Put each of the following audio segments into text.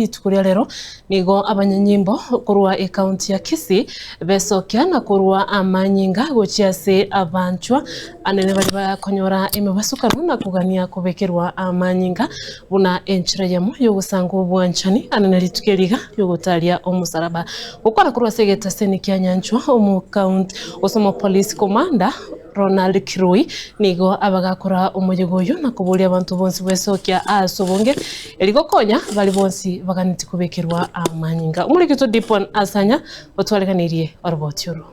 Itukuria lero nigo abanyanyimbo kurwa ekaunti ya Kisii besokia na kurwa amanyinga gochiase abanchwa anene bari bakonyora emibasukano na kugania kubekerwa amanyinga buna enchira yamo yo gusanga obwanchani anene litukeriga yo gutalia omusaraba ukora kurwa segeta seni kyanyanchwa omu county osomo police commander Ronald Kirui nigo abagakora umuyigoyo na kubulia abantu bonsi besokia asobonge eligokonya bali bonsi baganiti kubekerwa amanyinga umurikito Dipon Asanya otwaleganirie orbotyoro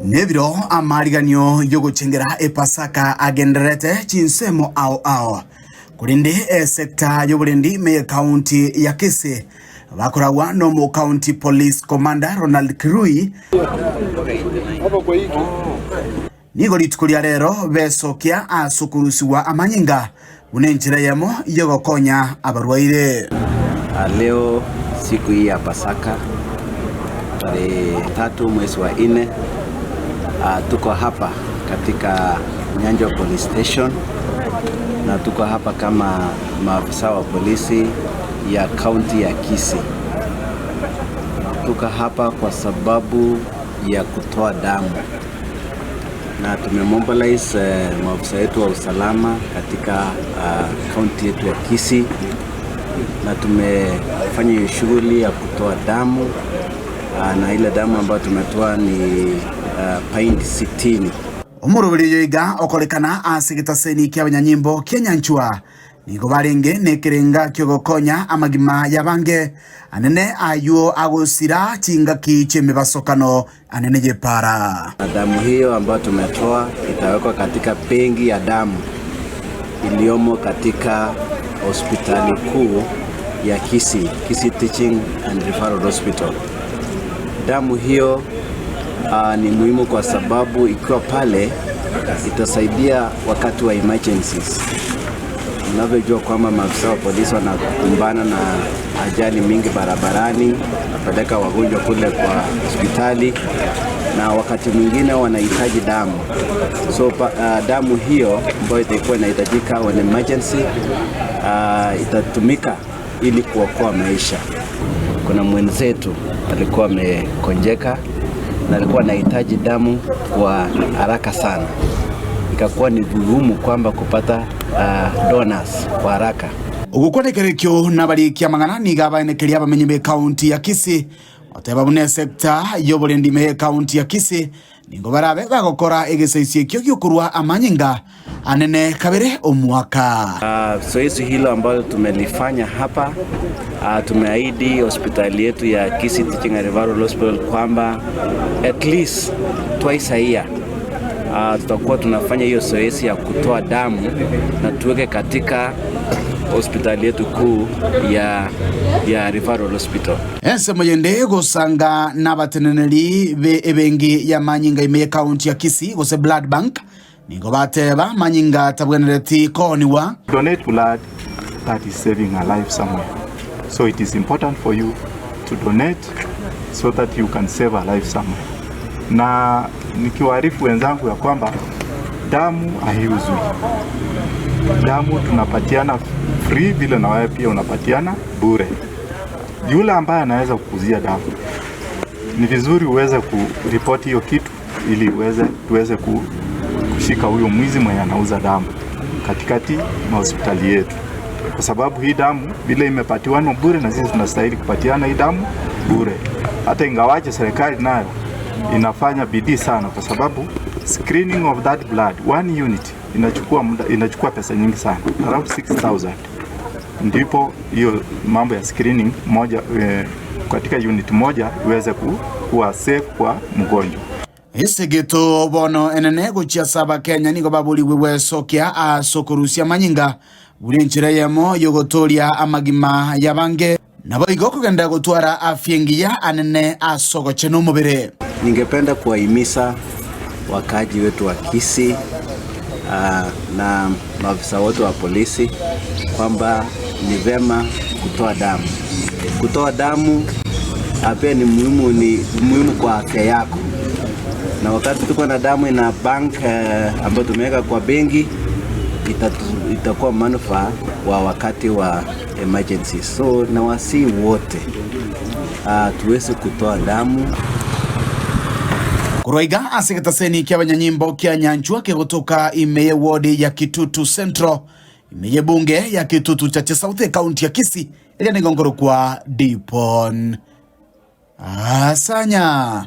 Nebiro amariganyo yogochengera epasaka agenderete chinsemo ao kurindi sekta yoburendi me county ya Kisii bakoragwa no mu county police commander Ronald Kirui nigo litukuria lero besokia asukurusiwa amanyinga unenjira yamo yogokonya abarwaire. Leo siku hii ya Pasaka tarehe 3 mwezi wa 4 tuko hapa katika Nyanjwa Police Station na tuko hapa kama maafisa wa polisi ya kaunti ya Kisii. Tuko hapa kwa sababu ya kutoa damu na tumemobilize maafisa wetu wa usalama katika kaunti yetu ya Kisii na tumefanya hiyo shughuli ya kutoa damu na ile damu ambayo tumetoa ni pint 60. Umurubiri yoiga okorekana asigita seni ky'abanyanyimbo kyenyanchwa nigo barenge nekerenga kyogokonya amagima yabange anene ayo agusira chingaki chemibasokano anene jepara. Damu hiyo ambayo tumetoa itawekwa katika benki ya damu iliyomo katika hospitali kuu ya Kisii, Kisii Teaching and Referral Hospital. Damu hiyo ni muhimu kwa sababu ikiwa pale itasaidia wakati wa emergencies. Unavyojua kwamba maafisa wa polisi wanakumbana na ajali mingi barabarani, wanapeleka wagonjwa kule kwa hospitali na wakati mwingine wanahitaji damu. So damu hiyo ambayo itakuwa inahitajika when emergency itatumika ili kuokoa maisha. Kuna mwenzetu alikuwa amekonjeka na alikuwa anahitaji damu kwa haraka sana. Ikakuwa ni vigumu kwamba kupata donors kwa haraka. Ugukonekerekyo nabari kyamangana niga abanekeria abamenyi be county ya Kisii oteba bune sector yoburendi me county ya Kisii ningo barabe bagokora egeseisi kyo gyokurwa amanyinga anene kabere omwaka. Zoezi hilo ambalo tumelifanya hapa tumeahidi hospitali yetu ya Kisii Teaching and Referral Hospital kwamba at least twice a year tutakuwa tunafanya hiyo zoezi ya kutoa damu na tuweke katika hospitali yetu kuu ya Referral Hospital. Ense moyende gosanga nabateneneri be ebengi ya manyinga ime county ya Kisii gose blood bank nigo bateba manyinga tabwenereti koniwa. Donate blood that is saving a life somewhere. So it is important for you to donate so that you can save a life somewhere. Na nikiwaarifu wenzangu ya kwamba damu haiuzwi. Damu tunapatiana free vile na wewe pia unapatiana bure. Yule ambaye anaweza kukuzia damu ni vizuri uweze kuripoti hiyo kitu ili tuweze kushika huyo mwizi mwenye anauza damu katikati na hospitali yetu. Kwa sababu hii damu vile imepatiwana bure na sisi tunastahili kupatiana hii damu bure. Hata ingawaje serikali nayo inafanya bidii sana kwa sababu screening of that blood 1 unit inachukua pesa nyingi sana, around 6,000. Ndipo hiyo mambo ya screening moja katika unit moja iweze kuwa safe kwa mgonjwa. Isegeto bono enene gochia saba Kenya nigo babuli wewe sokia asokorusia manyinga urenjira yamo yogotoria amagima yabange nabo igokugenda gutwara afyengiya anene asogoche no mubere. Ningependa kuwahimiza wakaji wetu wa Kisii na maafisa wote wa polisi kwamba ni vema kutoa damu. Kutoa damu pia ni muhimu kwa afya yako. Na wakati tuko na damu ina bank ambayo tumeweka kwa benki itakuwa manufaa wa wakati wa emergency. So nawasihi wote tuweze kutoa damu. Kuroiga asegetaseni kia banyanyimbo kia nyanchua ke kutoka imeye wodi ya Kitutu Central, imeye bunge ya Kitutu Chache South County ya Kisii, ili nigongoro kwa Dipon Asanya.